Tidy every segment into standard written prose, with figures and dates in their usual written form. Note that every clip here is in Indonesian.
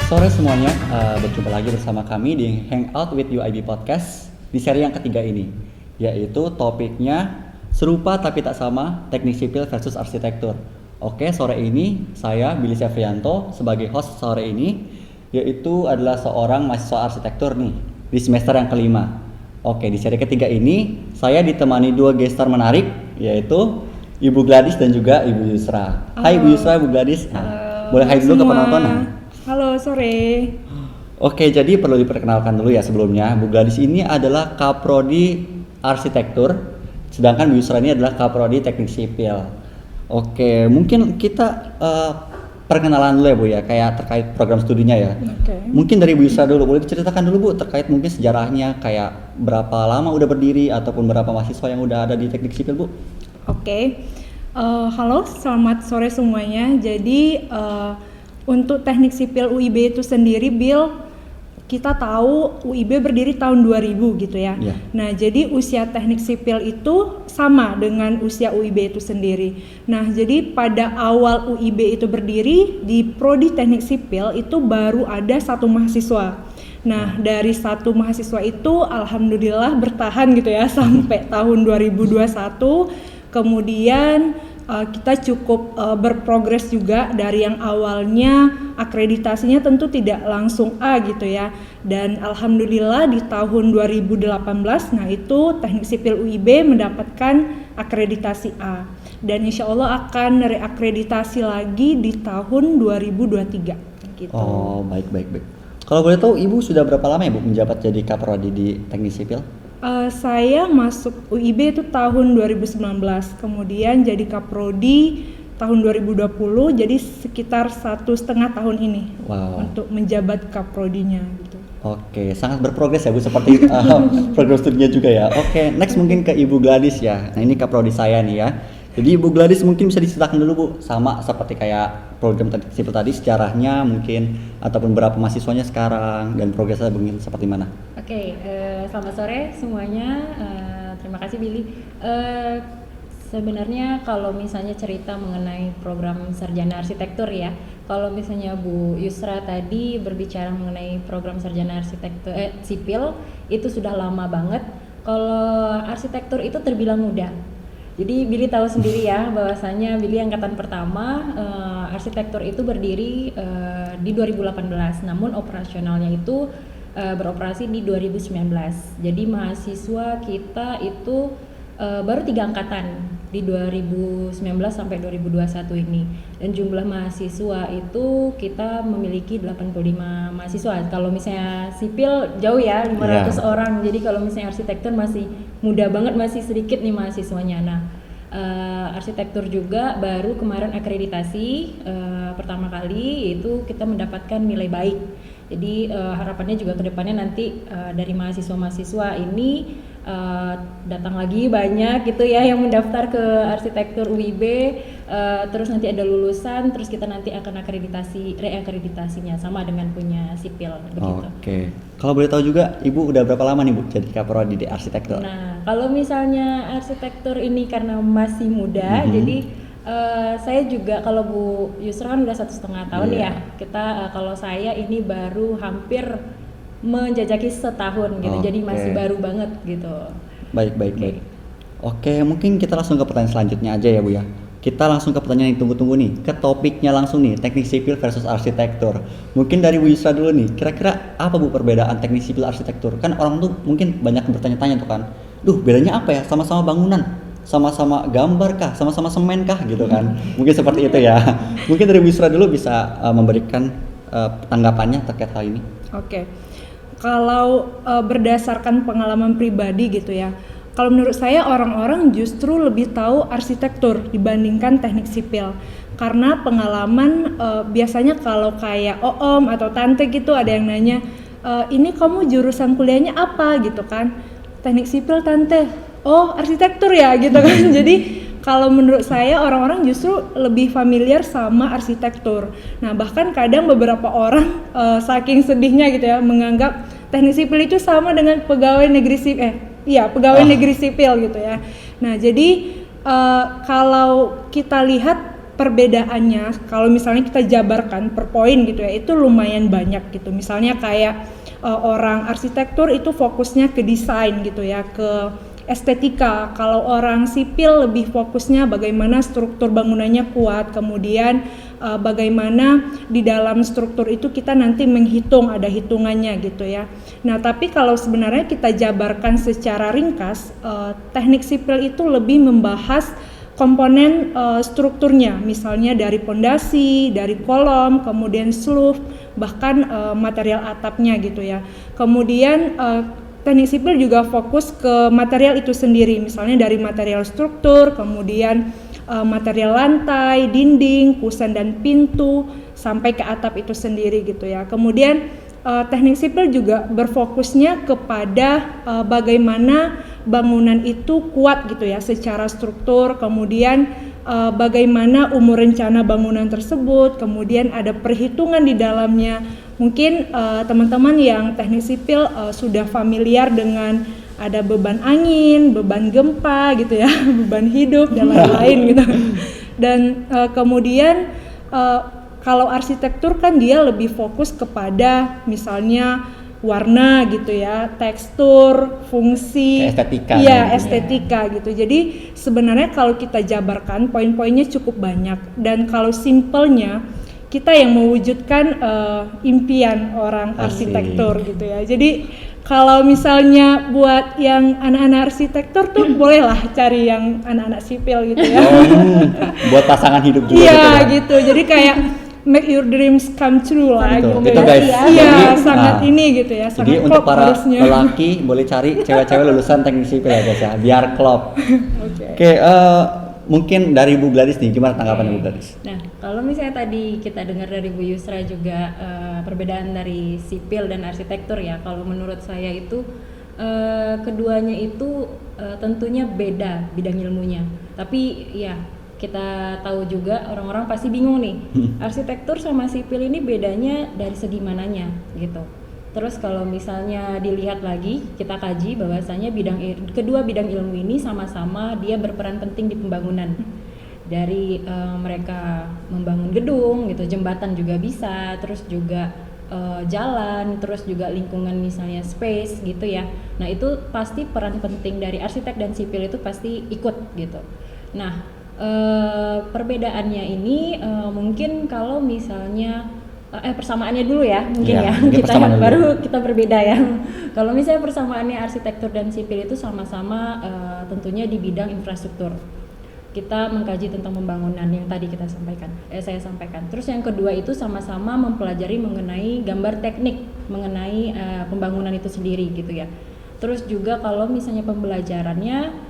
Sore semuanya, berjumpa lagi bersama kami di Hangout with UIB Podcast di seri yang ketiga ini, yaitu topiknya serupa tapi tak sama, teknik sipil versus arsitektur. Oke, sore ini saya Billy Syafrianto sebagai host sore ini, yaitu adalah seorang mahasiswa arsitektur nih di semester yang kelima. Oke, di seri ketiga ini saya ditemani dua gestar menarik, yaitu Ibu Gladys dan juga Ibu Yusra. Hai Ibu Yusra, Ibu Gladys. Boleh hai dulu ke penonton? Halo, sore. Oke, jadi perlu diperkenalkan dulu ya sebelumnya. Bu Gladys ini adalah Kaprodi Arsitektur, sedangkan Bu Yusra ini adalah Kaprodi Teknik Sipil. Oke, mungkin kita perkenalan dulu ya Bu ya, kayak terkait program studinya ya. Oke. Mungkin dari Bu Yusra dulu, boleh diceritakan dulu Bu terkait mungkin sejarahnya, kayak berapa lama udah berdiri ataupun berapa mahasiswa yang udah ada di Teknik Sipil Bu? Oke. Halo, selamat sore semuanya. Jadi untuk Teknik Sipil UIB itu sendiri, Bill, kita tahu UIB berdiri tahun 2000 gitu ya. Yeah. Nah, jadi usia Teknik Sipil itu sama dengan usia UIB itu sendiri. Nah, jadi pada awal UIB itu berdiri, di Prodi Teknik Sipil itu baru ada 1 mahasiswa. Nah, dari 1 mahasiswa itu alhamdulillah bertahan gitu ya sampai tahun 2021. Kemudian kita cukup berprogres juga dari yang awalnya akreditasinya tentu tidak langsung A gitu ya, dan alhamdulillah di tahun 2018 nah itu Teknik Sipil UIB mendapatkan akreditasi A, dan insya Allah akan reakreditasi lagi di tahun 2023 gitu. Oh, baik. Kalau boleh tahu Ibu sudah berapa lama ya Bu menjabat jadi Kaprodi di Teknik Sipil? Saya masuk UIB itu tahun 2019, kemudian jadi Kaprodi tahun 2020, jadi sekitar 1,5 tahun ini untuk menjabat Kaprodinya gitu. Oke, sangat berprogres ya Bu, seperti program studinya juga ya. Oke, next mungkin ke Ibu Gladys ya. Nah ini Kaprodi saya nih ya. Jadi Ibu Gladys mungkin bisa diceritakan dulu Bu, sama seperti kayak program Teknik Sipil tadi, sejarahnya mungkin ataupun berapa mahasiswanya sekarang dan progresnya mungkin seperti mana? Oke, selamat sore semuanya. Terima kasih Billy. Sebenarnya kalau misalnya cerita mengenai program sarjana arsitektur ya, kalau misalnya Bu Yusra tadi berbicara mengenai program sarjana arsitektur sipil itu sudah lama banget. Kalau arsitektur itu terbilang muda. Jadi Billy tahu sendiri ya bahwasanya Billy angkatan pertama arsitektur itu berdiri di 2018, namun operasionalnya itu beroperasi di 2019. Jadi mahasiswa kita itu baru 3 angkatan di 2019 sampai 2021 ini, dan jumlah mahasiswa itu kita memiliki 85 mahasiswa. Kalau misalnya sipil jauh ya 500 orang, jadi kalau misalnya arsitektur masih muda banget, masih sedikit nih mahasiswanya. Nah, arsitektur juga baru kemarin akreditasi pertama kali, yaitu kita mendapatkan nilai baik. Jadi harapannya juga kedepannya nanti dari mahasiswa-mahasiswa ini datang lagi banyak gitu ya yang mendaftar ke arsitektur UIB, terus nanti ada lulusan, terus kita nanti akan reakreditasinya sama dengan punya sipil begitu. Oke. Kalau boleh tahu juga Ibu udah berapa lama nih Bu jadi Kaprodi di arsitektur? Nah, kalau misalnya arsitektur ini karena masih muda, jadi saya juga, kalau Bu Yusra kan udah 1,5 tahun ya. Kita kalau saya ini baru hampir menjajaki setahun gitu, jadi masih baru banget gitu. Baik. Oke, mungkin kita langsung ke pertanyaan selanjutnya aja ya Bu ya. Kita langsung ke pertanyaan yang ditunggu-tunggu nih, ke topiknya langsung nih, teknik sipil versus arsitektur. Mungkin dari Bu Yusra dulu nih, kira-kira apa Bu perbedaan teknik sipil arsitektur? Kan orang tuh mungkin banyak bertanya-tanya tuh kan, bedanya apa ya, sama-sama bangunan, sama-sama gambar kah, sama-sama semen kah gitu kan. Mungkin seperti itu ya. Mungkin dari Bu Yusra dulu bisa memberikan tanggapannya terkait hal ini. Oke. Kalau berdasarkan pengalaman pribadi gitu ya, kalau menurut saya orang-orang justru lebih tahu arsitektur dibandingkan teknik sipil, karena pengalaman biasanya kalau kayak om atau tante gitu ada yang nanya, ini kamu jurusan kuliahnya apa gitu kan, teknik sipil tante, oh arsitektur ya gitu kan. Jadi kalau menurut saya orang-orang justru lebih familiar sama arsitektur. Nah, bahkan kadang beberapa orang saking sedihnya gitu ya menganggap teknik sipil itu sama dengan pegawai negeri negeri sipil gitu ya. Nah, jadi kalau kita lihat perbedaannya kalau misalnya kita jabarkan per poin gitu ya, itu lumayan banyak gitu. Misalnya kayak orang arsitektur itu fokusnya ke desain gitu ya, ke estetika. Kalau orang sipil lebih fokusnya bagaimana struktur bangunannya kuat, kemudian bagaimana di dalam struktur itu kita nanti menghitung, ada hitungannya gitu ya. Nah, tapi kalau sebenarnya kita jabarkan secara ringkas, teknik sipil itu lebih membahas komponen strukturnya, misalnya dari pondasi, dari kolom, kemudian sloof, bahkan material atapnya gitu ya. Kemudian teknik sipil juga fokus ke material itu sendiri, misalnya dari material struktur, kemudian material lantai, dinding, kusen dan pintu, sampai ke atap itu sendiri gitu ya. Kemudian teknik sipil juga berfokusnya kepada bagaimana bangunan itu kuat gitu ya secara struktur, kemudian bagaimana umur rencana bangunan tersebut, kemudian ada perhitungan di dalamnya. Mungkin teman-teman yang teknik sipil sudah familiar dengan ada beban angin, beban gempa gitu ya, beban hidup dan lain-lain gitu. Dan kemudian kalau arsitektur kan dia lebih fokus kepada misalnya warna gitu ya, tekstur, fungsi, estetika. Iya, estetika gitu. Jadi sebenarnya kalau kita jabarkan poin-poinnya cukup banyak, dan kalau simpelnya kita yang mewujudkan impian orang arsitektur gitu ya. Jadi kalau misalnya buat yang anak-anak arsitektur tuh bolehlah cari yang anak-anak sipil gitu ya. Buat pasangan hidup juga. Iya gitu, ya? gitu. Jadi kayak make your dreams come true lah gitu. Itu guys. Iya, sangat ini gitu ya. Jadi Sangat untuk para harusnya. lelaki boleh cari cewek-cewek lulusan teknik sipil ya guys ya, biar klop. Oke, mungkin dari Bu Gladys nih, gimana tanggapannya Bu Gladys? Nah, kalau misalnya tadi kita dengar dari Bu Yusra juga perbedaan dari sipil dan arsitektur ya, kalau menurut saya itu keduanya itu tentunya beda bidang ilmunya. Tapi ya kita tahu juga orang-orang pasti bingung nih, arsitektur sama sipil ini bedanya dari segi mananya gitu. Terus kalau misalnya dilihat lagi, kita kaji bahwasanya kedua bidang ilmu ini sama-sama dia berperan penting di pembangunan. Dari mereka membangun gedung gitu, jembatan juga bisa, terus juga jalan, terus juga lingkungan misalnya space gitu ya. Nah, itu pasti peran penting dari arsitek dan sipil itu pasti ikut gitu. Nah, perbedaannya ini mungkin kalau misalnya persamaannya dulu ya mungkin ya kita baru kita berbeda ya. Kalau misalnya persamaannya arsitektur dan sipil itu sama-sama tentunya di bidang infrastruktur. Kita mengkaji tentang pembangunan yang tadi saya sampaikan. Terus yang kedua itu sama-sama mempelajari mengenai gambar teknik mengenai pembangunan itu sendiri gitu ya. Terus juga kalau misalnya pembelajarannya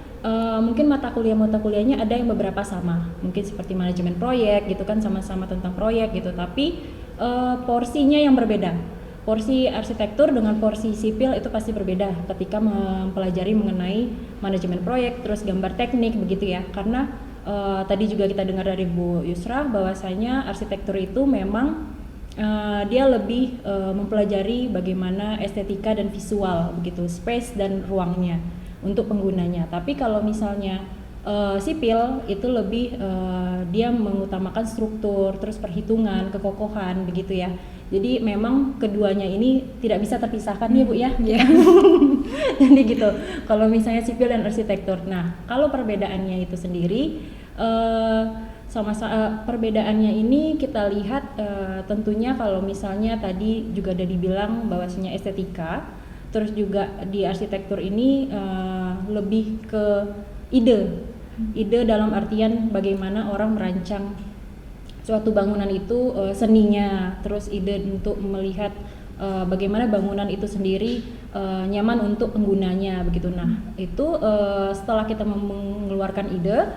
mungkin mata kuliahnya ada yang beberapa sama, mungkin seperti manajemen proyek gitu kan, sama-sama tentang proyek gitu, tapi porsinya yang berbeda. Porsi arsitektur dengan porsi sipil itu pasti berbeda ketika mempelajari mengenai manajemen proyek, terus gambar teknik begitu ya. Karena tadi juga kita dengar dari Bu Yusra bahwasanya arsitektur itu memang dia lebih mempelajari bagaimana estetika dan visual begitu, space dan ruangnya untuk penggunanya. Tapi kalau misalnya sipil itu lebih dia mengutamakan struktur, terus perhitungan, kekokohan begitu ya. Jadi memang keduanya ini tidak bisa terpisahkan ya Bu ya. Jadi gitu. Kalau misalnya sipil dan arsitektur. Nah, kalau perbedaannya itu sendiri perbedaannya ini kita lihat tentunya kalau misalnya tadi juga ada dibilang bahwasanya estetika, terus juga di arsitektur ini lebih ke ide dalam artian bagaimana orang merancang suatu bangunan itu, seninya, terus ide untuk melihat bagaimana bangunan itu sendiri nyaman untuk penggunanya begitu. Nah itu setelah kita mengeluarkan ide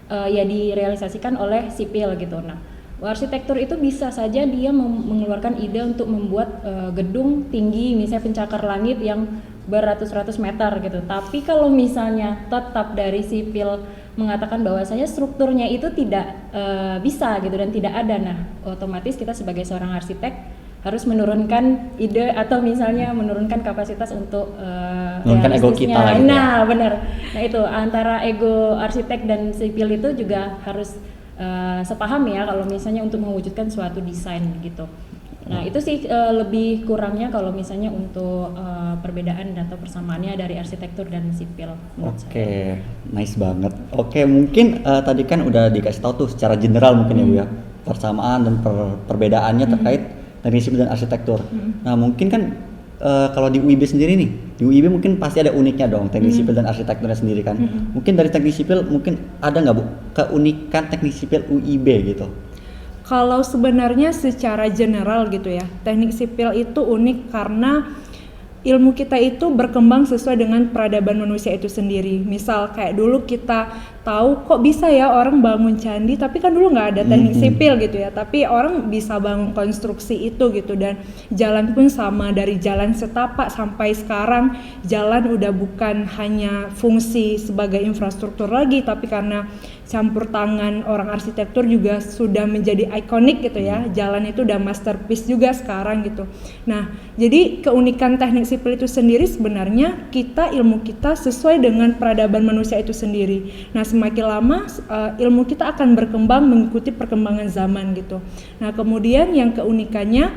ya direalisasikan oleh sipil gitu. Nah arsitektur itu bisa saja dia mengeluarkan ide untuk membuat gedung tinggi, misalnya pencakar langit yang beratus-ratus meter gitu. Tapi kalau misalnya tetap dari sipil mengatakan bahwasanya strukturnya itu tidak bisa gitu dan tidak ada, nah otomatis kita sebagai seorang arsitek harus menurunkan ide atau misalnya menurunkan kapasitas untuk menurunkan ego kita lagi. Nah benar. Nah itu antara ego arsitek dan sipil itu juga harus sepaham ya kalau misalnya untuk mewujudkan suatu desain gitu. Nah itu sih lebih kurangnya kalau misalnya untuk perbedaan atau persamaannya dari arsitektur dan sipil menurut saya. Oke, nice banget. Oke, mungkin tadi kan udah dikasih tahu tuh secara general mungkin ya Bu ya, persamaan dan perbedaannya terkait teknik sipil dan arsitektur. Nah mungkin kan kalau di UIB sendiri nih, di UIB mungkin pasti ada uniknya dong teknik sipil dan arsitekturnya sendiri kan. Mungkin dari teknik sipil mungkin ada nggak Bu keunikan teknik sipil UIB gitu? Kalau sebenarnya secara general gitu ya, teknik sipil itu unik karena ilmu kita itu berkembang sesuai dengan peradaban manusia itu sendiri. Misal kayak dulu kita tahu kok bisa ya orang bangun candi, tapi kan dulu nggak ada teknik sipil gitu ya, tapi orang bisa bangun konstruksi itu gitu. Dan jalan pun sama, dari jalan setapak sampai sekarang jalan udah bukan hanya fungsi sebagai infrastruktur lagi, tapi karena campur tangan orang arsitektur juga sudah menjadi ikonik gitu ya. Jalan itu udah masterpiece juga sekarang gitu. Nah, jadi keunikan teknik sipil itu sendiri sebenarnya ilmu kita sesuai dengan peradaban manusia itu sendiri. Nah, semakin lama ilmu kita akan berkembang mengikuti perkembangan zaman gitu. Nah, kemudian yang keunikannya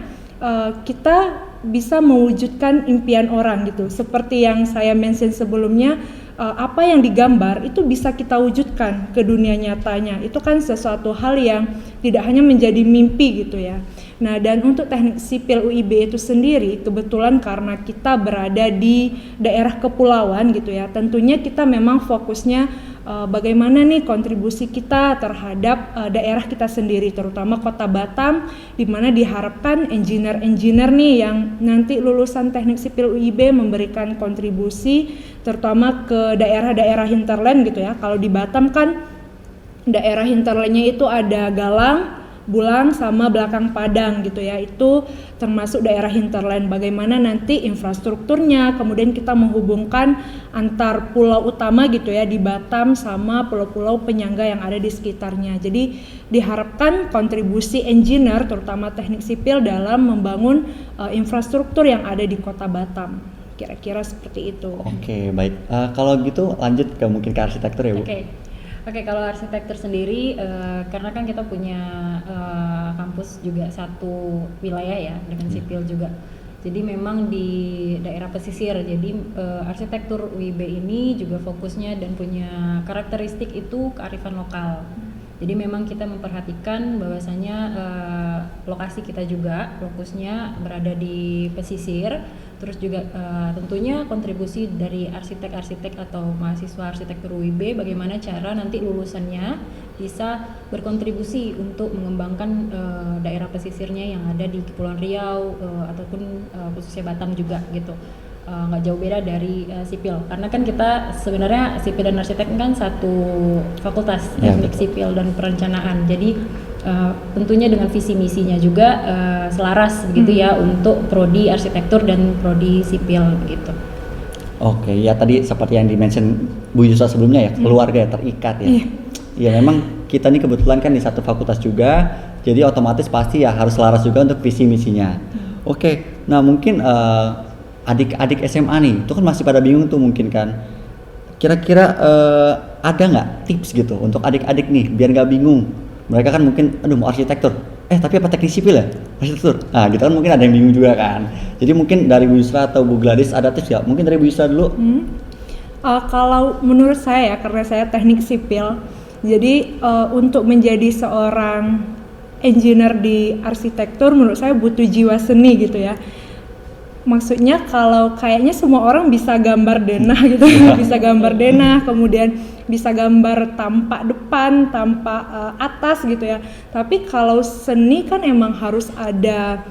kita bisa mewujudkan impian orang gitu. Seperti yang saya mention sebelumnya, apa yang digambar itu bisa kita wujudkan ke dunia nyatanya. Itu kan sesuatu hal yang tidak hanya menjadi mimpi gitu ya. Nah, dan untuk teknik sipil UIB itu sendiri, kebetulan karena kita berada di daerah kepulauan gitu ya, tentunya kita memang fokusnya bagaimana nih kontribusi kita terhadap daerah kita sendiri, terutama Kota Batam, di mana diharapkan engineer-engineer nih yang nanti lulusan teknik sipil UIB memberikan kontribusi terutama ke daerah-daerah hinterland gitu ya. Kalau di Batam kan daerah hinterlandnya itu ada Galang, Bulang sama Belakang Padang gitu ya, itu termasuk daerah hinterland. Bagaimana nanti infrastrukturnya, kemudian kita menghubungkan antar pulau utama gitu ya di Batam sama pulau-pulau penyangga yang ada di sekitarnya. Jadi diharapkan kontribusi engineer terutama teknik sipil dalam membangun infrastruktur yang ada di Kota Batam. Kira-kira seperti itu. Oke, baik. Kalau gitu lanjut ke mungkin ke arsitektur ya Bu. Oke, kalau arsitektur sendiri, karena kan kita punya kampus juga satu wilayah ya dengan sipil juga. Jadi memang di daerah pesisir. Jadi arsitektur UIB ini juga fokusnya dan punya karakteristik itu kearifan lokal. Jadi memang kita memperhatikan bahwasanya lokasi kita juga fokusnya berada di pesisir. Terus juga tentunya kontribusi dari arsitek-arsitek atau mahasiswa arsitektur UIB, bagaimana cara nanti lulusannya bisa berkontribusi untuk mengembangkan daerah pesisirnya yang ada di Kepulauan Riau ataupun khususnya Batam juga gitu. Nggak jauh beda dari sipil, karena kan kita sebenarnya sipil dan arsitek kan satu fakultas, teknik sipil dan perencanaan. Jadi tentunya dengan visi misinya juga selaras begitu ya untuk prodi arsitektur dan prodi sipil begitu. Oke, ya tadi seperti yang dimention Bu Yusra sebelumnya ya, keluarga ya terikat ya. Iya, memang kita nih kebetulan kan di satu fakultas juga, jadi otomatis pasti ya harus selaras juga untuk visi misinya. Oke, nah mungkin adik-adik SMA nih, itu kan masih pada bingung tuh mungkin kan. Kira-kira ada nggak tips gitu untuk adik-adik nih biar nggak bingung? Mereka kan mungkin, aduh mau arsitektur, tapi apa teknik sipil ya? Arsitektur. Nah gitu kan mungkin ada yang bingung juga kan. Jadi mungkin dari Bu Yusra atau Bu Gladys ada tips ya? Mungkin dari Bu Yusra dulu. Kalau menurut saya ya, karena saya teknik sipil, jadi untuk menjadi seorang engineer di arsitektur menurut saya butuh jiwa seni gitu ya. Maksudnya kalau kayaknya semua orang bisa gambar denah gitu, bisa gambar denah, kemudian bisa gambar tampak depan, tampak atas gitu ya. Tapi kalau seni kan emang harus ada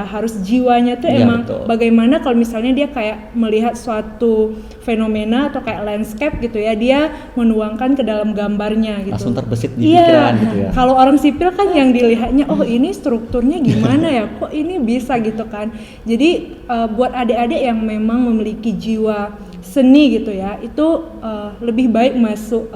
harus jiwanya tuh emang betul. Bagaimana kalau misalnya dia kayak melihat suatu fenomena atau kayak landscape gitu ya, dia menuangkan ke dalam gambarnya gitu. Langsung terbesit di pikiran gitu ya. Kalau orang sipil kan yang dilihatnya, oh ini strukturnya gimana ya, kok ini bisa gitu kan. Jadi buat adik-adik yang memang memiliki jiwa seni gitu ya, itu lebih baik masuk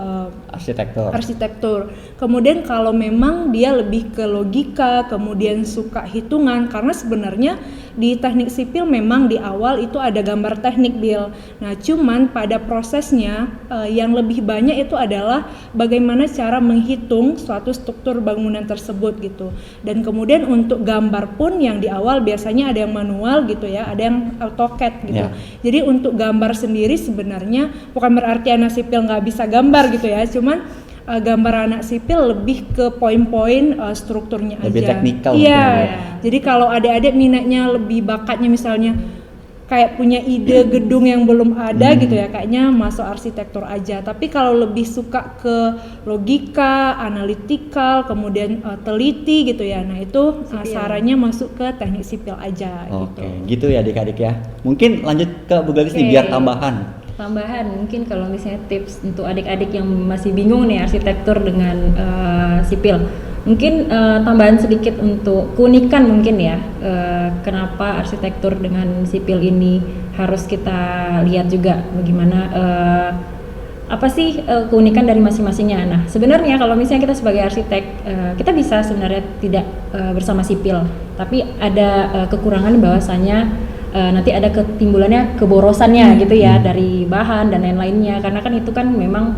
arsitektur. Kemudian kalau memang dia lebih ke logika, kemudian suka hitungan, karena sebenarnya di teknik sipil memang di awal itu ada gambar teknik Bill. Nah, cuman pada prosesnya yang lebih banyak itu adalah bagaimana cara menghitung suatu struktur bangunan tersebut gitu. Dan kemudian untuk gambar pun yang di awal biasanya ada yang manual gitu ya, ada yang AutoCAD gitu. Jadi untuk gambar sendiri sebenarnya bukan berarti anak sipil nggak bisa gambar gitu ya, cuman gambar anak sipil lebih ke poin-poin strukturnya lebih aja. teknikal. Iya. Jadi kalau adik-adik minatnya lebih bakatnya misalnya kayak punya ide gedung yang belum ada gitu ya, kayaknya masuk arsitektur aja. Tapi kalau lebih suka ke logika, analitikal, kemudian teliti gitu ya, nah itu sarannya masuk ke teknik sipil aja. Oke, gitu ya adik-adik ya. Mungkin lanjut ke Bu Gladys nih biar tambahan mungkin kalau misalnya tips untuk adik-adik yang masih bingung nih arsitektur dengan sipil, mungkin tambahan sedikit untuk keunikan mungkin ya, kenapa arsitektur dengan sipil ini harus kita lihat juga bagaimana apa sih keunikan dari masing-masingnya. Nah sebenarnya kalau misalnya kita sebagai arsitek kita bisa sebenarnya tidak bersama sipil, tapi ada kekurangan bahwasanya nanti ada ketimbulannya keborosannya gitu ya dari bahan dan lain-lainnya, karena kan itu kan memang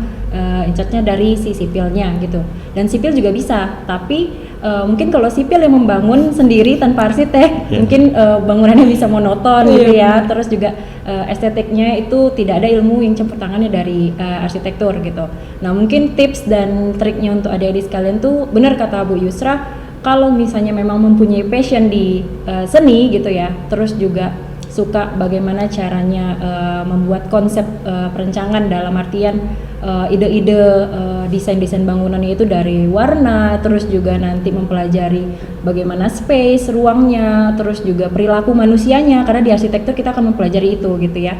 in charge-nya dari si sipilnya gitu. Dan sipil juga bisa, tapi mungkin kalau sipil yang membangun sendiri tanpa arsitek mungkin bangunannya bisa monoton gitu ya, terus juga estetiknya itu tidak ada ilmu yang campur tangannya dari arsitektur gitu. Nah mungkin tips dan triknya untuk adik-adik sekalian tuh benar kata Bu Yusra, kalau misalnya memang mempunyai passion di seni gitu ya, terus juga suka bagaimana caranya membuat konsep perencanaan, dalam artian ide-ide desain-desain bangunannya itu dari warna, terus juga nanti mempelajari bagaimana space, ruangnya, terus juga perilaku manusianya, karena di arsitektur kita akan mempelajari itu gitu ya.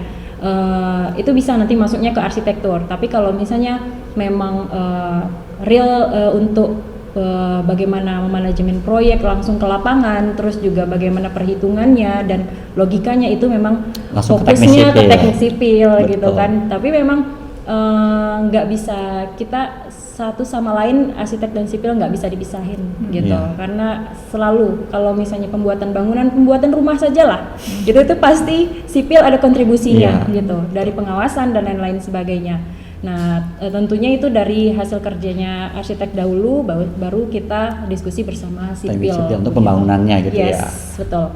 Itu bisa nanti masuknya ke arsitektur. Tapi kalau misalnya memang real untuk bagaimana manajemen proyek langsung ke lapangan, terus juga bagaimana perhitungannya dan logikanya, itu memang langsung fokusnya ke teknik sipil Betul. gitu kan. Tapi memang nggak bisa kita satu sama lain, arsitek dan sipil nggak bisa dipisahin gitu, karena selalu kalau misalnya pembuatan bangunan, pembuatan rumah saja lah gitu, itu pasti sipil ada kontribusinya gitu, dari pengawasan dan lain-lain sebagainya. Nah tentunya itu dari hasil kerjanya arsitek dahulu, baru kita diskusi bersama sipil untuk pembangunannya gitu ya. Yes, betul.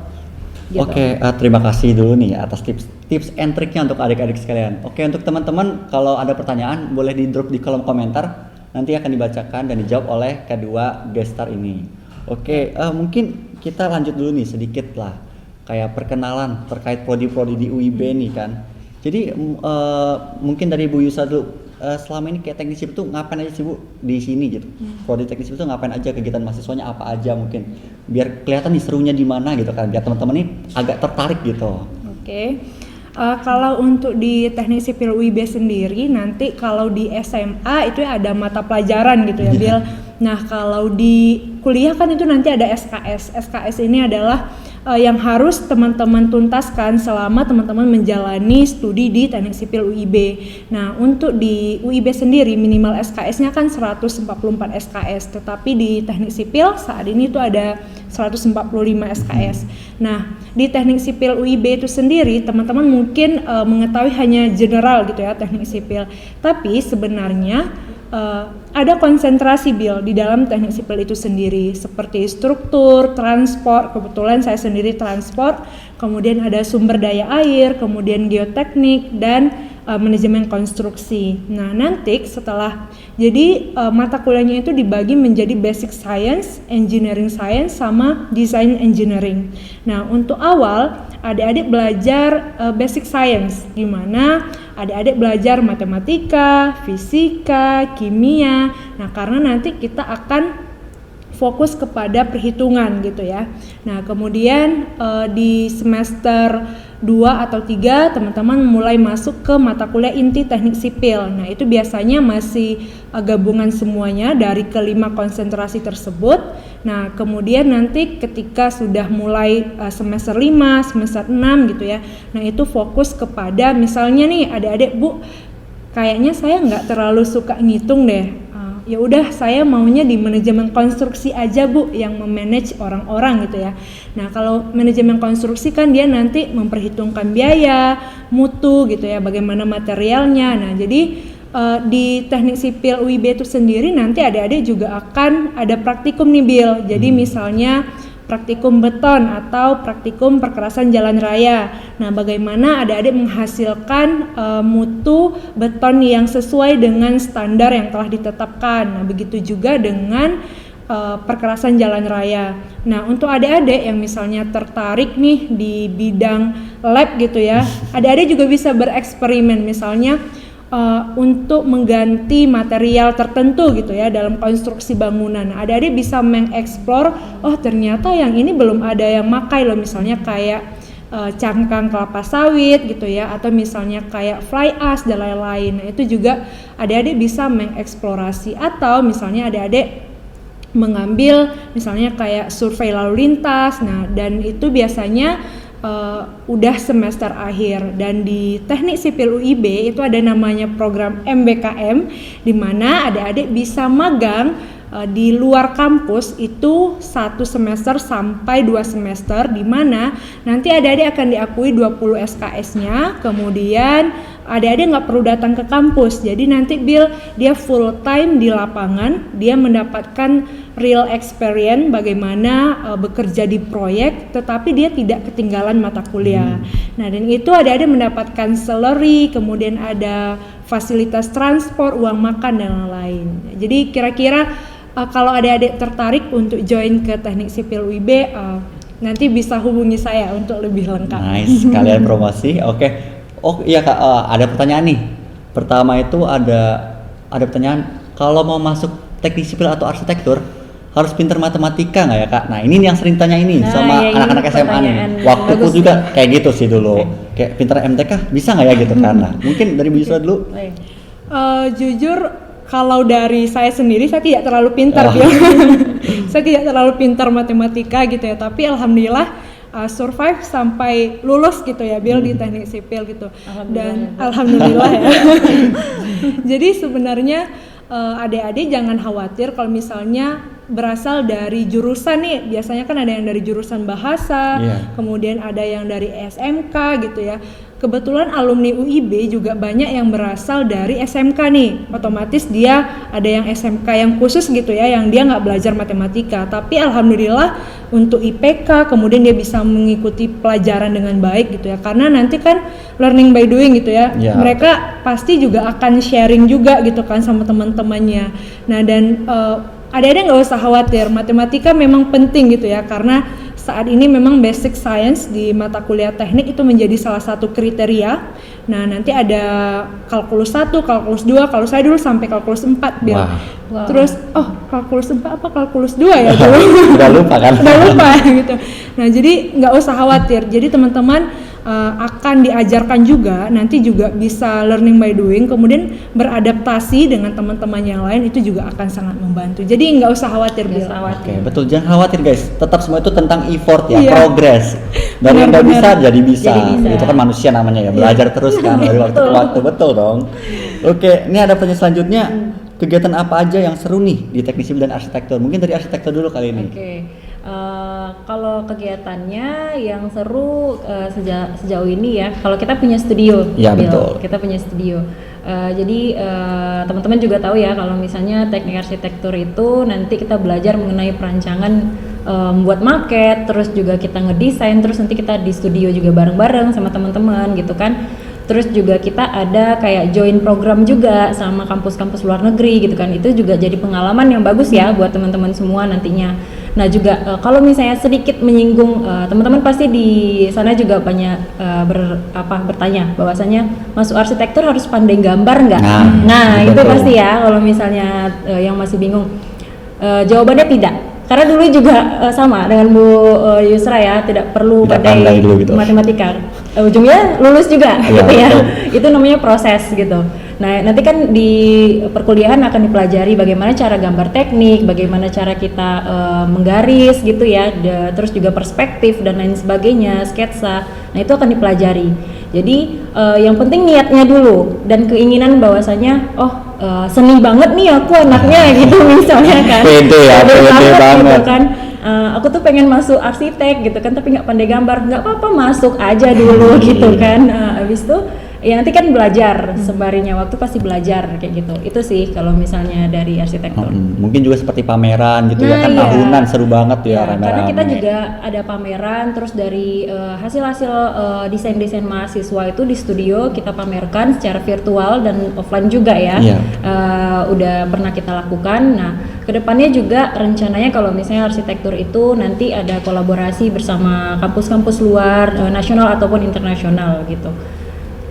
Gitu. Oke, terima kasih dulu nih atas tips and triknya untuk adik-adik sekalian. Oke, untuk teman-teman kalau ada pertanyaan boleh di drop di kolom komentar, nanti akan dibacakan dan dijawab oleh kedua guest star ini. Oke, mungkin kita lanjut dulu nih sedikit lah, kayak perkenalan terkait prodi-prodi di UIB nih kan. Jadi mungkin dari Bu Yusra dulu, selama ini kayak teknik sipil tuh ngapain aja sih Bu di sini gitu? Prodi teknik sipil tuh ngapain aja, kegiatan mahasiswanya apa aja mungkin? Biar kelihatan nih serunya di mana gitu kan, biar teman-teman ini agak tertarik gitu. Oke. Kalau untuk di teknik sipil UIB sendiri, nanti kalau di SMA itu ada mata pelajaran gitu ya Bill. Nah kalau di kuliah kan itu nanti ada SKS. SKS ini adalah yang harus teman-teman tuntaskan selama teman-teman menjalani studi di teknik sipil UIB. Nah untuk di UIB sendiri minimal SKS-nya kan 144 SKS, tetapi di teknik sipil saat ini itu ada 145 SKS. Nah di teknik sipil UIB itu sendiri teman-teman mungkin mengetahui hanya general gitu ya teknik sipil, tapi sebenarnya ada konsentrasi Bill di dalam teknik sipil itu sendiri, seperti struktur, transport, kebetulan saya sendiri transport, kemudian ada sumber daya air, kemudian geoteknik dan manajemen konstruksi. Nah nanti setelah, jadi mata kuliahnya itu dibagi menjadi basic science, engineering science, sama design engineering. Nah untuk awal adik-adik belajar basic science, di mana adik-adik belajar matematika, fisika, kimia. Nah karena nanti kita akan fokus kepada perhitungan gitu ya. Nah kemudian di semester 2 atau 3 teman-teman mulai masuk ke mata kuliah inti teknik sipil. Nah itu biasanya masih gabungan semuanya dari kelima konsentrasi tersebut. Nah kemudian nanti ketika sudah mulai semester 5, semester 6 gitu ya, nah itu fokus kepada misalnya nih adik-adik Bu kayaknya saya nggak terlalu suka ngitung deh. Ya udah saya maunya di manajemen konstruksi aja Bu, yang memanage orang-orang gitu ya. Nah kalau manajemen konstruksi kan dia nanti memperhitungkan biaya, mutu gitu ya, bagaimana materialnya. Nah jadi di teknik sipil UIB itu sendiri nanti adik-adik juga akan ada praktikum nih Bill. Jadi misalnya praktikum beton atau praktikum perkerasan jalan raya. Nah, bagaimana adik-adik menghasilkan mutu beton yang sesuai dengan standar yang telah ditetapkan. Nah, begitu juga dengan perkerasan jalan raya. Nah, untuk adik-adik yang misalnya tertarik nih di bidang lab gitu ya, adik-adik juga bisa bereksperimen misalnya untuk mengganti material tertentu gitu ya dalam konstruksi bangunan. Adik-adik bisa mengeksplor, oh ternyata yang ini belum ada yang makai loh, misalnya kayak cangkang kelapa sawit gitu ya, atau misalnya kayak fly ash dan lain-lain. Nah, itu juga adik-adik bisa mengeksplorasi, atau misalnya adik-adik mengambil misalnya kayak survei lalu lintas. Nah, dan itu biasanya udah semester akhir. Dan di teknik sipil UIB itu ada namanya program MBKM, di mana adik-adik bisa magang di luar kampus itu 1 semester sampai 2 semester, di mana nanti adik-adik akan diakui 20 SKS-nya, kemudian adik-adik nggak perlu datang ke kampus. Jadi nanti dia full time di lapangan, dia mendapatkan real experience bagaimana bekerja di proyek, tetapi dia tidak ketinggalan mata kuliah. Nah, dan itu adik-adik mendapatkan salary, kemudian ada fasilitas transport, uang makan dan lain-lain. Jadi kira-kira kalau adik-adik tertarik untuk join ke teknik sipil UIB, nanti bisa hubungi saya untuk lebih lengkap. Nice, kalian promosi. Oke. Oh iya Kak, ada pertanyaan nih. Pertama itu ada pertanyaan, kalau mau masuk teknik sipil atau arsitektur harus pintar matematika nggak ya Kak? Nah ini yang sering tanya ini sama anak-anak SMA nih. Waktuku juga kayak gitu sih dulu. Kayak pintar MTK bisa nggak ya gitu karena mungkin dari Bu Yusra dulu. Jujur kalau dari saya sendiri, saya tidak terlalu pintar saya tidak terlalu pintar matematika gitu ya, tapi alhamdulillah survive sampai lulus gitu ya Bill di teknik sipil gitu. Dan alhamdulillah ya. Jadi sebenarnya adik-adik jangan khawatir kalau misalnya berasal dari jurusan nih, biasanya kan ada yang dari jurusan bahasa, kemudian ada yang dari SMK gitu ya. Kebetulan alumni UIB juga banyak yang berasal dari SMK nih, otomatis dia ada yang SMK yang khusus gitu ya, yang dia nggak belajar matematika, tapi alhamdulillah untuk IPK kemudian dia bisa mengikuti pelajaran dengan baik gitu ya, karena nanti kan learning by doing gitu ya, mereka pasti juga akan sharing juga gitu kan sama teman-temannya. Nah dan adik-adik nggak usah khawatir, matematika memang penting gitu ya, karena saat ini memang basic science di mata kuliah teknik itu menjadi salah satu kriteria. Nah nanti ada kalkulus 1, kalkulus 2, kalau saya dulu sampai kalkulus 4 Bill. Terus kalkulus 4 apa kalkulus 2 ya dulu? Udah lupa kan? Udah lupa gitu. Nah jadi nggak usah khawatir, jadi teman-teman akan diajarkan juga, nanti juga bisa learning by doing, kemudian beradaptasi dengan teman-teman yang lain, itu juga akan sangat membantu. Jadi nggak usah khawatir Bill. Oke, betul, jangan khawatir guys, tetap semua itu tentang effort ya, progress. Dari yang nggak bisa jadi bisa. Itu kan manusia namanya ya, belajar terus kan dari waktu ke waktu, betul dong. Oke, ini ada pertanyaan selanjutnya, kegiatan apa aja yang seru nih di teknik sipil dan arsitektur? Mungkin dari arsitektur dulu kali ini. Kalau kegiatannya yang seru sejauh ini ya, kalau kita punya studio, betul. Kita punya studio. Jadi teman-teman juga tahu ya, kalau misalnya teknik arsitektur itu nanti kita belajar mengenai perancangan, membuat maket, terus juga kita ngedesain, terus nanti kita di studio juga bareng-bareng sama teman-teman gitu kan. Terus juga kita ada kayak join program juga sama kampus-kampus luar negeri gitu kan, itu juga jadi pengalaman yang bagus ya buat teman-teman semua nantinya. Nah juga kalau misalnya sedikit menyinggung, teman-teman pasti di sana juga banyak bertanya bahwasanya masuk arsitektur harus pandai gambar nggak? Nah itu pasti ya, kalau misalnya yang masih bingung, jawabannya tidak. Karena dulu juga sama dengan Bu Yusra ya, tidak perlu pandai gitu. Matematika. Ujungnya lulus juga gitu ya. Itu namanya proses gitu. Nah, nanti kan di perkuliahan akan dipelajari bagaimana cara gambar teknik, bagaimana cara kita menggaris gitu ya, terus juga perspektif dan lain sebagainya, sketsa. Nah, itu akan dipelajari. Jadi yang penting niatnya dulu dan keinginan bahwasanya seni banget nih aku anaknya gitu misalnya kan. Pede ya, pede banget. Gitu kan. Aku tuh pengen masuk arsitek gitu kan, tapi nggak pandai gambar, nggak apa-apa masuk aja dulu gitu kan. Abis itu ya nanti kan belajar sembarinya waktu pasti belajar kayak gitu. Itu sih kalau misalnya dari arsitektur. Mungkin juga seperti pameran gitu ya kan, iya. tahunan seru banget ya, rame-rame. Karena kita juga ada pameran, terus dari hasil-hasil desain-desain mahasiswa itu di studio kita pamerkan secara virtual dan offline juga ya. Iya. Udah pernah kita lakukan. Nah, kedepannya juga rencananya kalau misalnya arsitektur itu nanti ada kolaborasi bersama kampus-kampus luar, nasional ataupun internasional gitu.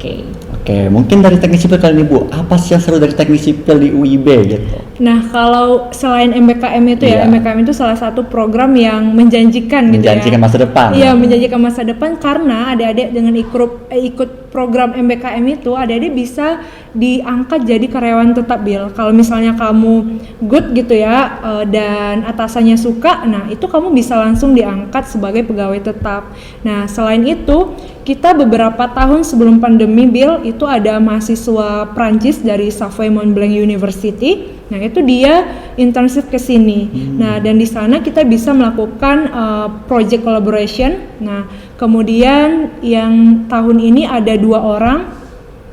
Oke, mungkin dari teknik sipil kali ini Bu, apa sih yang seru dari teknik sipil di UIB gitu? Nah, kalau selain MBKM itu Iya. ya, MBKM itu salah satu program yang menjanjikan gitu ya. Menjanjikan masa depan. Iya, menjanjikan masa depan karena adik-adik dengan ikut program MBKM itu, adik-adik bisa diangkat jadi karyawan tetap, Bil. Kalau misalnya kamu good gitu ya, dan atasannya suka, nah itu kamu bisa langsung diangkat sebagai pegawai tetap. Nah, selain itu, kita beberapa tahun sebelum pandemi, Bill, itu ada mahasiswa Prancis dari Savoie Mont Blanc University. Nah, itu dia internship ke sini. Nah, dan di sana kita bisa melakukan project collaboration. Nah, kemudian yang tahun ini ada 2 orang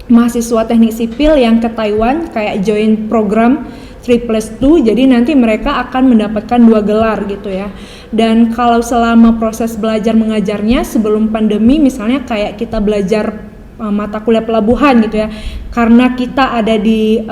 mahasiswa teknik sipil yang ke Taiwan kayak join program 3+2, jadi nanti mereka akan mendapatkan 2 gelar gitu ya. Dan kalau selama proses belajar mengajarnya sebelum pandemi, misalnya kayak kita belajar mata kuliah pelabuhan gitu ya, karena kita ada di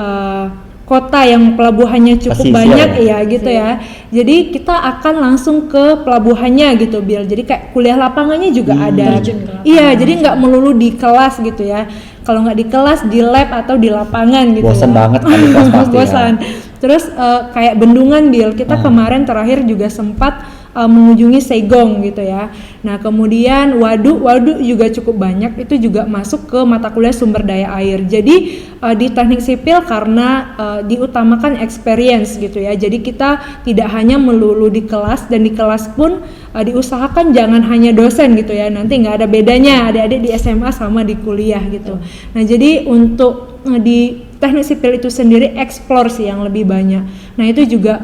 kota yang pelabuhannya cukup Pesisir. banyak ya gitu ya, jadi kita akan langsung ke pelabuhannya gitu, Bill. Jadi kayak kuliah lapangannya juga ada. Terjun ke lapangan. Iya, jadi nggak melulu di kelas gitu ya. Kalau nggak di kelas, di lab atau di lapangan gitu. Bosan ya. banget kan di kelas pasti ya. Bosan. Terus kayak bendungan, Bill. Kita kemarin terakhir juga sempat mengunjungi Segong gitu ya. Nah, kemudian waduk juga cukup banyak, itu juga masuk ke mata kuliah sumber daya air. Jadi di teknik sipil karena diutamakan experience gitu ya. Jadi kita tidak hanya melulu di kelas, dan di kelas pun diusahakan jangan hanya dosen gitu ya. Nanti nggak ada bedanya adik-adik di SMA sama di kuliah gitu. Nah, jadi untuk di teknik sipil itu sendiri explore sih yang lebih banyak. Nah, itu juga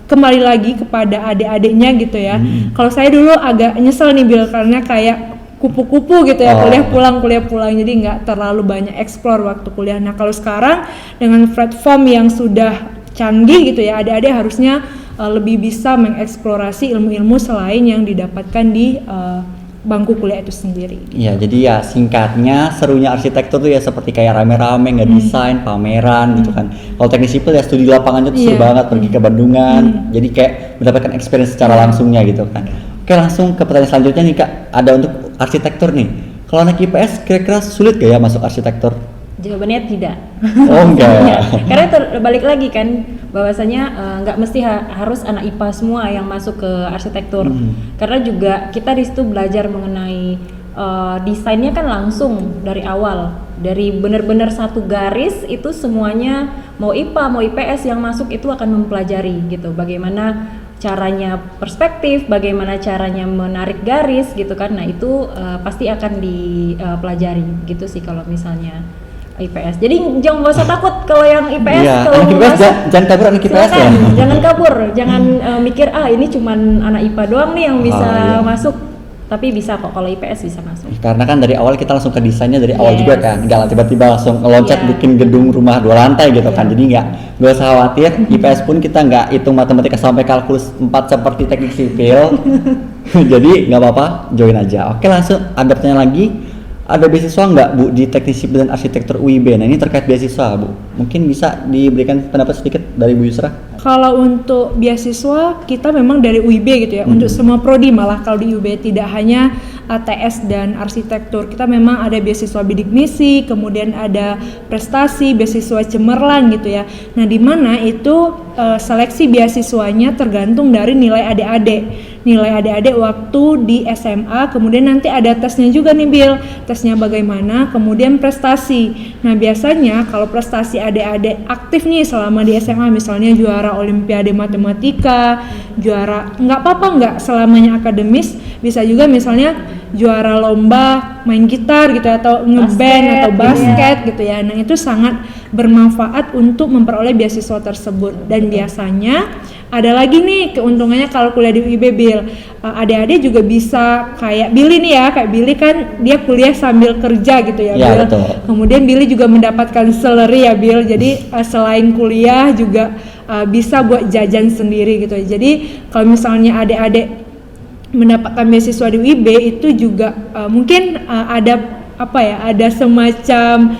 kembali lagi kepada adik-adiknya gitu ya. Kalau saya dulu agak nyesel nih, Bill, karena kayak kupu-kupu gitu ya, kuliah pulang, jadi nggak terlalu banyak explore waktu kuliah. Nah, kalau sekarang dengan platform yang sudah canggih gitu ya, adik-adik harusnya lebih bisa mengeksplorasi ilmu-ilmu selain yang didapatkan di bangku kuliah itu sendiri. Iya, jadi ya singkatnya serunya arsitektur tuh ya seperti kayak rame-rame nggak desain, pameran gitu kan. Kalau teknik sipil ya studi lapangannya tuh seru Iya. banget, pergi ke bendungan. Jadi kayak mendapatkan experience secara langsungnya gitu kan. Oke, langsung ke pertanyaan selanjutnya nih Kak. Ada untuk arsitektur nih. Kalau anak IPS kira-kira sulit gak ya masuk arsitektur? Jawabannya tidak. Oh, enggak. Ya, karena balik lagi kan bahwasanya nggak mesti harus anak IPA semua yang masuk ke arsitektur. Karena juga kita di situ belajar mengenai desainnya kan langsung dari awal. Dari benar-benar satu garis itu semuanya mau IPA mau IPS yang masuk itu akan mempelajari gitu. Bagaimana caranya perspektif, bagaimana caranya menarik garis gitu kan. Nah, itu pasti akan dipelajari gitu sih kalau misalnya IPS. Jadi jangan usah takut kalau yang IPS. Iya, kalau anak mau IPS masuk, jangan kabur anak IPS ya. silakan, jangan kabur, jangan mikir ini cuman anak IPA doang nih yang bisa iya. masuk. Tapi bisa kok kalau IPS bisa masuk. Karena kan dari awal kita langsung ke desainnya dari awal Yes. juga kan, nggak tiba-tiba langsung ngeloncat Iya. bikin gedung rumah 2 lantai gitu kan. Iya. Jadi nggak usah khawatir. IPS pun kita nggak hitung matematika sampai kalkulus 4 seperti teknik sipil. Jadi nggak apa-apa, join aja. Oke, langsung ada pertanyaan lagi. Ada beasiswa nggak Bu di teknik sipil dan arsitektur UIB? Nah, ini terkait beasiswa Bu. Mungkin bisa diberikan pendapat sedikit dari Bu Yusra? Kalau untuk beasiswa kita memang dari UIB gitu ya, untuk semua prodi, malah kalau di UIB tidak hanya ATS dan arsitektur, kita memang ada beasiswa bidik misi, kemudian ada prestasi, beasiswa cemerlang gitu ya. Nah, di mana itu seleksi beasiswanya tergantung dari nilai adik-adik. nilai adik-adik waktu di SMA, kemudian nanti ada tesnya juga nih Bil, tesnya bagaimana, kemudian prestasi. Nah biasanya kalau prestasi adik-adik aktif nih selama di SMA, misalnya juara Olimpiade Matematika, juara, nggak apa-apa nggak selamanya akademis, bisa juga misalnya juara lomba main gitar gitu atau ngeband atau basket gitu ya. Nah itu sangat bermanfaat untuk memperoleh beasiswa tersebut. Dan biasanya ada lagi nih keuntungannya kalau kuliah di UIB Bil. Adik-adik juga bisa kayak Billy nih ya, kayak Billy kan dia kuliah sambil kerja gitu ya Bil. Betul. Kemudian Billy juga mendapatkan salary ya Bil. Jadi selain kuliah juga bisa buat jajan sendiri gitu. Jadi kalau misalnya adik-adik mendapatkan beasiswa di UIB itu juga mungkin ada semacam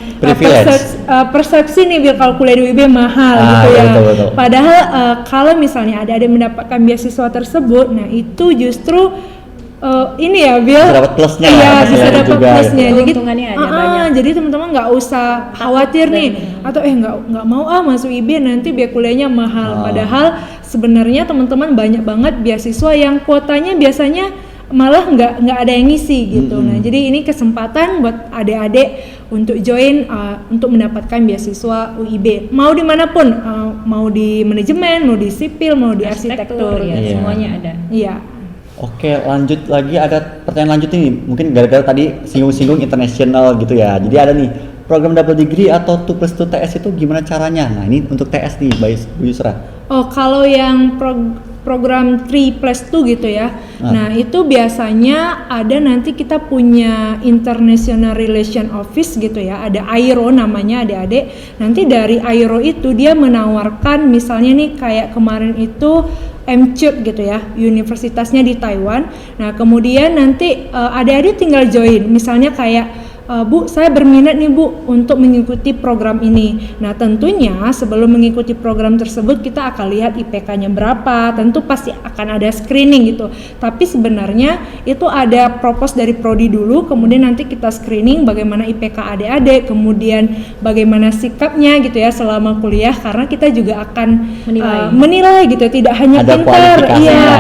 persepsi nih Bil kalau kuliah di UIB mahal gitu ya. Betul. Padahal kalau misalnya ada mendapatkan beasiswa tersebut, nah itu justru ini ya Bil, bisa dapat plusnya iya, bisa dapat juga, plusnya. gitu. Jadi Keuntungannya ada banyak. Jadi teman-teman nggak usah khawatir nih atau nggak mau masuk IB nanti biaya kuliahnya mahal. Padahal sebenarnya teman-teman banyak banget beasiswa yang kuotanya biasanya malah nggak ada yang ngisi gitu. Nah jadi ini kesempatan buat adik-adik untuk join untuk mendapatkan beasiswa UIB. Mau dimanapun, mau di manajemen, mau di sipil, mau di arsitektur, ya, semuanya ada. Iya. Oke, lanjut lagi, ada pertanyaan lanjut nih. Mungkin gara-gara tadi singgung-singgung internasional gitu ya. Jadi ada nih, program double degree atau 2+2 TS itu gimana caranya? Nah, ini untuk TS nih, Bu Yusra. Oh, kalau yang program 3+2 gitu ya. Nah, itu biasanya ada nanti kita punya International Relation Office gitu ya. Ada AIRO namanya adik-adik. Nanti dari AIRO itu dia menawarkan misalnya nih kayak kemarin itu MCUT gitu ya, universitasnya di Taiwan. Nah, kemudian nanti adik-adik tinggal join. Misalnya kayak Bu, saya berminat nih Bu untuk mengikuti program ini. Nah tentunya sebelum mengikuti program tersebut kita akan lihat IPK-nya berapa. Tentu pasti akan ada screening gitu. Tapi sebenarnya itu ada propose dari prodi dulu, kemudian nanti kita screening bagaimana IPK adik-adik, kemudian bagaimana sikapnya gitu ya selama kuliah. Karena kita juga akan menilai gitu, tidak hanya pintar,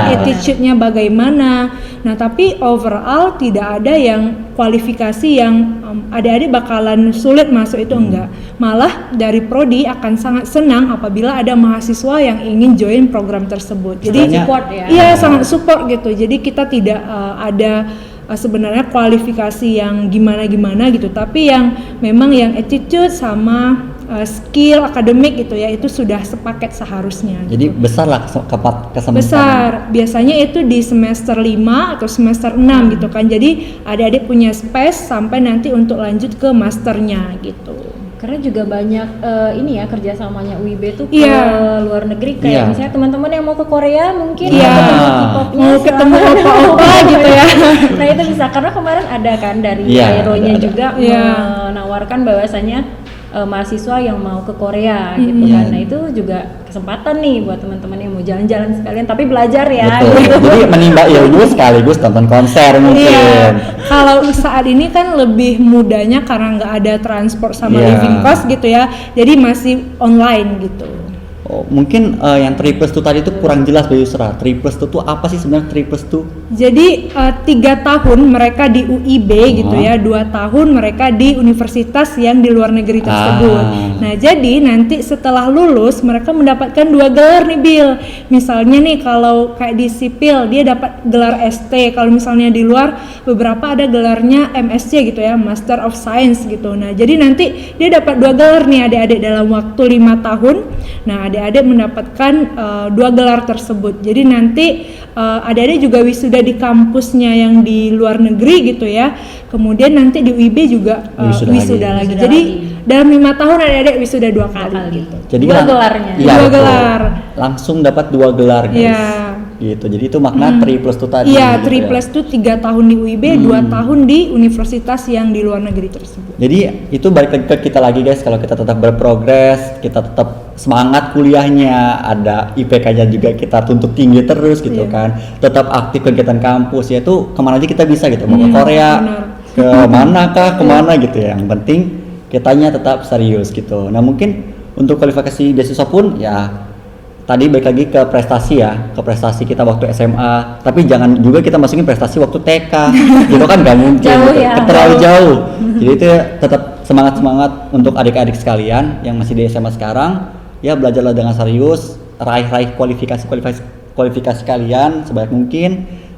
attitude-nya bagaimana. Nah tapi overall tidak ada yang kualifikasi yang adik-adik bakalan sulit masuk itu enggak. Malah dari prodi akan sangat senang apabila ada mahasiswa yang ingin join program tersebut. Jadi support ya. Iya, sangat support gitu. Jadi kita tidak ada sebenarnya kualifikasi yang gimana-gimana gitu, tapi yang memang yang attitude sama skill akademik gitu ya, itu sudah sepaket seharusnya. Jadi gitu. besar lah kesempatan. Besar, biasanya itu di semester 5 atau semester 6 gitu kan. Jadi adik-adik punya space sampai nanti untuk lanjut ke masternya gitu. Karena juga banyak ini ya kerjasamanya UIB tuh ke luar negeri kayak misalnya teman-teman yang mau ke Korea mungkin ketemu K-popnya, mau ketemu opa-opa gitu ya. Nah itu bisa, karena kemarin ada kan dari AIRO-nya juga menawarkan bahwasanya mahasiswa yang mau ke Korea gitu kan. Nah itu juga kesempatan nih buat teman-teman yang mau jalan-jalan sekalian tapi belajar ya. Betul. Gitu. Jadi menimba ilmu sekaligus tonton konser mungkin. Iya. Kalau saat ini kan lebih mudahnya karena nggak ada transport sama living cost gitu ya. Jadi masih online gitu. Oh, mungkin yang 3+2 tadi itu kurang jelas Bu Yusra. 3+2 itu apa sih sebenarnya 3+2? Jadi 3 tahun mereka di UIB gitu ya, 2 tahun mereka di universitas yang di luar negeri tersebut. Nah jadi nanti setelah lulus mereka mendapatkan 2 gelar nih Bil. Misalnya nih kalau kayak di sipil dia dapat gelar ST. Kalau misalnya di luar beberapa ada gelarnya MSc gitu ya, Master of Science gitu. Nah jadi nanti dia dapat 2 gelar nih adik-adik dalam waktu 5 tahun. Nah adik-adik mendapatkan 2 gelar tersebut. Jadi nanti adik-adik juga wisuda di kampusnya yang di luar negeri gitu ya. Kemudian nanti di UIB juga wisuda lagi. Jadi dalam 5 tahun adik-adik wisuda 2 kali gitu. Jadi 2 gelarnya. Iya, 2 gelar. Langsung dapat 2 gelar guys. Iya. Gitu. Jadi itu makna 3+2 tadi. Iya, gitu 3+2 3 tahun di UIB, 2 tahun di universitas yang di luar negeri tersebut. Jadi itu balik lagi ke kita lagi guys, kalau kita tetap berprogres, kita tetap semangat kuliahnya, ada IPK-nya juga kita tuntut tinggi terus gitu kan, tetap aktif kegiatan kampus, ya itu kemana aja kita bisa gitu, mau ke Korea, ke mana kah, kemana gitu ya, yang penting kitanya tetap serius gitu. Nah mungkin untuk kualifikasi beasiswa pun ya tadi balik lagi ke prestasi ya, ke prestasi kita waktu SMA. Tapi jangan juga kita masukin prestasi waktu TK, gitu kan nggak mungkin, Jauh gitu. ya, Terlalu jauh. jauh. Jadi itu ya, tetap semangat untuk adik-adik sekalian yang masih di SMA sekarang, ya belajarlah dengan serius, raih kualifikasi kalian sebanyak mungkin.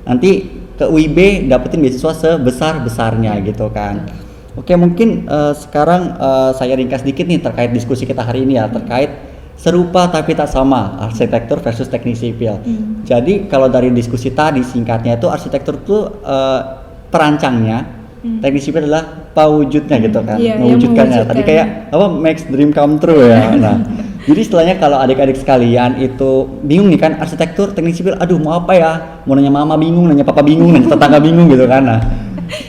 Nanti ke UIB dapetin beasiswa sebesar-besarnya gitu kan. Oke, mungkin sekarang saya ringkas dikit nih terkait diskusi kita hari ini ya, terkait serupa tapi tak sama, arsitektur versus teknik sipil. Jadi kalau dari diskusi tadi singkatnya itu arsitektur itu perancangnya, teknik sipil adalah pewujudnya gitu kan, Iya, yang mewujudkannya. Tadi mewujudkan. kayak apa, makes dream come true ya. Nah, jadi istilahnya kalau adik-adik sekalian itu bingung nih kan, arsitektur, teknik sipil, aduh mau apa ya? Mau nanya mama bingung, nanya papa bingung, nanya tetangga bingung gitu kan. Nah,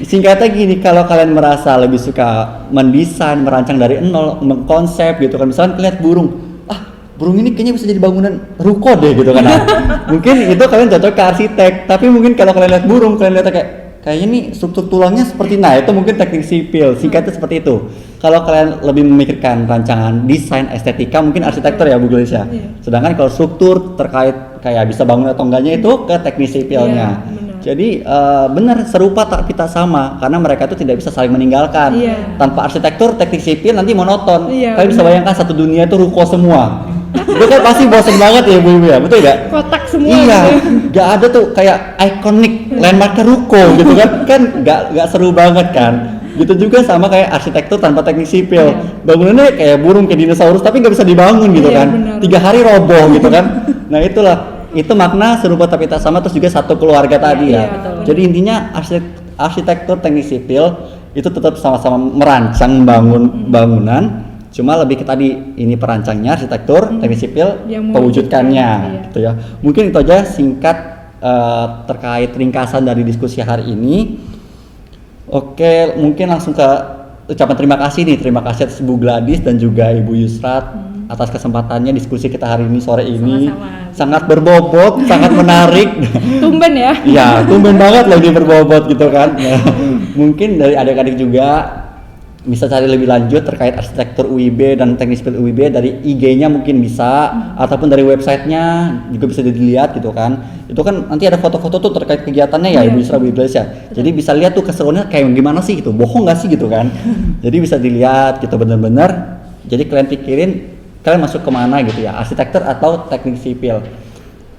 singkatnya gini, kalau kalian merasa lebih suka mendesain, merancang dari nol, mengkonsep gitu kan, misalnya lihat burung, burung ini kayaknya bisa jadi bangunan ruko deh gitu kan. Nah, mungkin itu kalian cocok ke arsitek. Tapi mungkin kalau kalian lihat burung, kalian lihat kayaknya nih struktur tulangnya seperti, nah itu mungkin teknik sipil. Singkatnya seperti itu. Kalau kalian lebih memikirkan rancangan, desain, estetika, mungkin arsitektur ya Bu Gelisha. Sedangkan kalau struktur terkait kayak bisa bangun atau enggaknya itu ke teknik sipilnya. Iya, benar. Jadi benar, serupa tapi tak sama, karena mereka itu tidak bisa saling meninggalkan. Iya. Tanpa arsitektur, teknik sipil nanti monoton. Iya, Kalian bisa benar. bayangkan satu dunia itu ruko semua. Itu kan pasti bosan banget ya ibu-ibu ya, betul gak? Kotak semua. Iya, gitu. gak ada tuh kayak ikonik landmarknya ruko gitu kan gak seru banget kan. Gitu juga sama kayak arsitektur tanpa teknik sipil. Bangunannya kayak burung, kayak dinosaurus tapi gak bisa dibangun gitu Iya, kan. benar. 3 hari roboh gitu kan. Nah itulah, itu makna serupa tapi tak sama, terus juga satu keluarga tadi ya. Iya, betul. Jadi intinya arsitektur, teknik sipil itu tetap sama-sama merancang bangunan, cuma lebih ke tadi, ini perancangnya arsitektur, teknik sipil Yang pewujudkannya mewujudkan, iya. gitu ya. Mungkin itu aja singkat terkait ringkasan dari diskusi hari ini. Oke, mungkin langsung ke ucapan terima kasih nih. Terima kasih atas Bu Gladys dan juga Ibu Yusrat atas kesempatannya diskusi kita hari ini, sore ini. Sama-sama. Sangat berbobot, sangat menarik. Tumben ya. Ya, tumben banget loh ini berbobot gitu kan. Nah, mungkin dari adik-adik juga bisa cari lebih lanjut terkait arsitektur UIB dan teknik sipil UIB dari IG-nya mungkin bisa, ataupun dari websitenya juga bisa dilihat gitu kan. Itu kan nanti ada foto-foto tuh terkait kegiatannya ya, Iya. Ibu Yusra, Bu Gladys ya. Jadi bisa lihat tuh keseruannya kayak gimana sih gitu, bohong nggak sih gitu kan. Jadi bisa dilihat gitu bener-bener. Jadi kalian pikirin kalian masuk kemana gitu ya, arsitektur atau teknik sipil.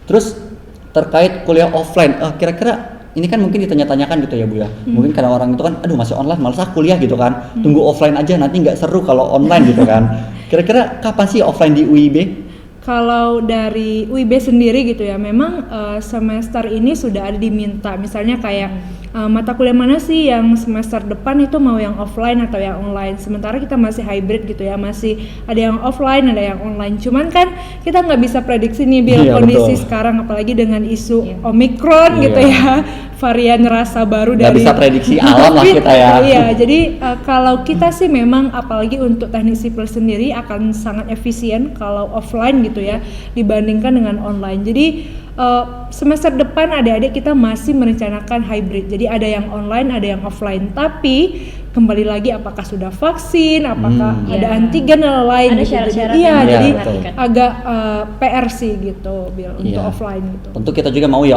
Terus terkait kuliah offline, kira-kira ini kan mungkin ditanya-tanyakan gitu ya Bu ya. Mungkin kadang orang itu kan, aduh masih online, malas kuliah gitu kan. Tunggu offline aja, nanti nggak seru kalau online gitu kan. Kira-kira kapan sih offline di UIB? Kalau dari UIB sendiri gitu ya, memang semester ini sudah ada diminta, misalnya kayak mata kuliah mana sih yang semester depan itu mau yang offline atau yang online. Sementara kita masih hybrid gitu ya, masih ada yang offline, ada yang online. Cuman kan kita nggak bisa prediksi nih Bil, Iya, kondisi betul. sekarang, apalagi dengan isu Iya. Omikron gitu Iya. ya, varian rasa baru Nggak dari bisa prediksi alam lah COVID. kita ya. Iya, jadi kalau kita sih memang apalagi untuk teknik sipil sendiri akan sangat efisien kalau offline gitu ya dibandingkan dengan online. Jadi semester depan adik-adik kita masih merencanakan hybrid. Jadi ada yang online, ada yang offline. Tapi kembali lagi apakah sudah vaksin, apakah ada Iya. antigen dan lain-lain. Ada gitu. syarat-syarat Iya, yang jadi diperhatikan. agak PR sih gitu, Bil, untuk Iya. offline gitu. Tentu kita juga mau ya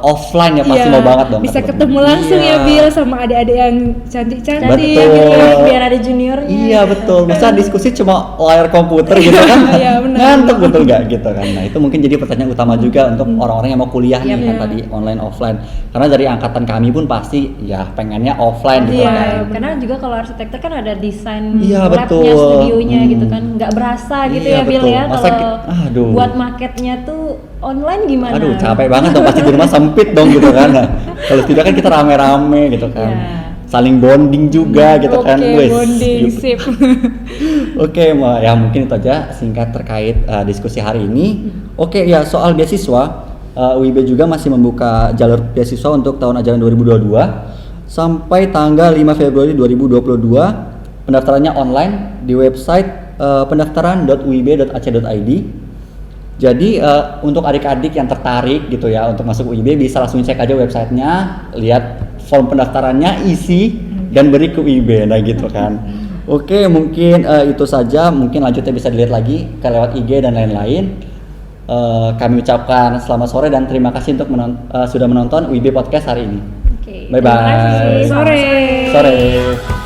offline ya, pasti Iya, mau banget dong. bisa ketemu. ketemu langsung Iya. ya Bil sama adik-adik yang cantik-cantik Betul. gitu. biar ada juniornya. Iya betul, masa diskusi cuma layar komputer gitu kan, Iya, benar. ngantuk betul nggak gitu kan. Nah itu mungkin jadi pertanyaan utama juga untuk orang-orang yang mau kuliah nih kan Iya. tadi online offline. Karena dari angkatan kami pun pasti ya pengennya offline gitu Iya, kan. Karena juga kalau arsitektur kan ada desain Iya, labnya, betul. studionya gitu kan, nggak berasa gitu Iya, ya Bil betul. ya. Masa Kalau aduh. buat marketnya tuh online gimana? Aduh capek banget dong, pasti di rumah sempit dong gitu kan. Nah, kalau tidak kan kita rame-rame gitu kan. Iya. Saling bonding juga gitu kan. Oke, Wes, bonding, gitu. sip. Oke, ya mungkin itu aja singkat terkait diskusi hari ini. Oke, ya soal beasiswa, UIB juga masih membuka jalur beasiswa untuk tahun ajaran 2022 sampai tanggal 5 Februari 2022. Pendaftarannya online di website pendaftaran.uib.ac.id. Jadi untuk adik-adik yang tertarik gitu ya untuk masuk UIB bisa langsung cek aja websitenya, lihat form pendaftarannya, isi dan beri ke UIB, nah gitu kan. Oke, mungkin itu saja. Mungkin lanjutnya bisa dilihat lagi ke lewat IG dan lain-lain. kami ucapkan selamat sore dan terima kasih untuk sudah menonton UIB Podcast hari ini. Oke. Bye bye. Terima kasih. Sore. Sore.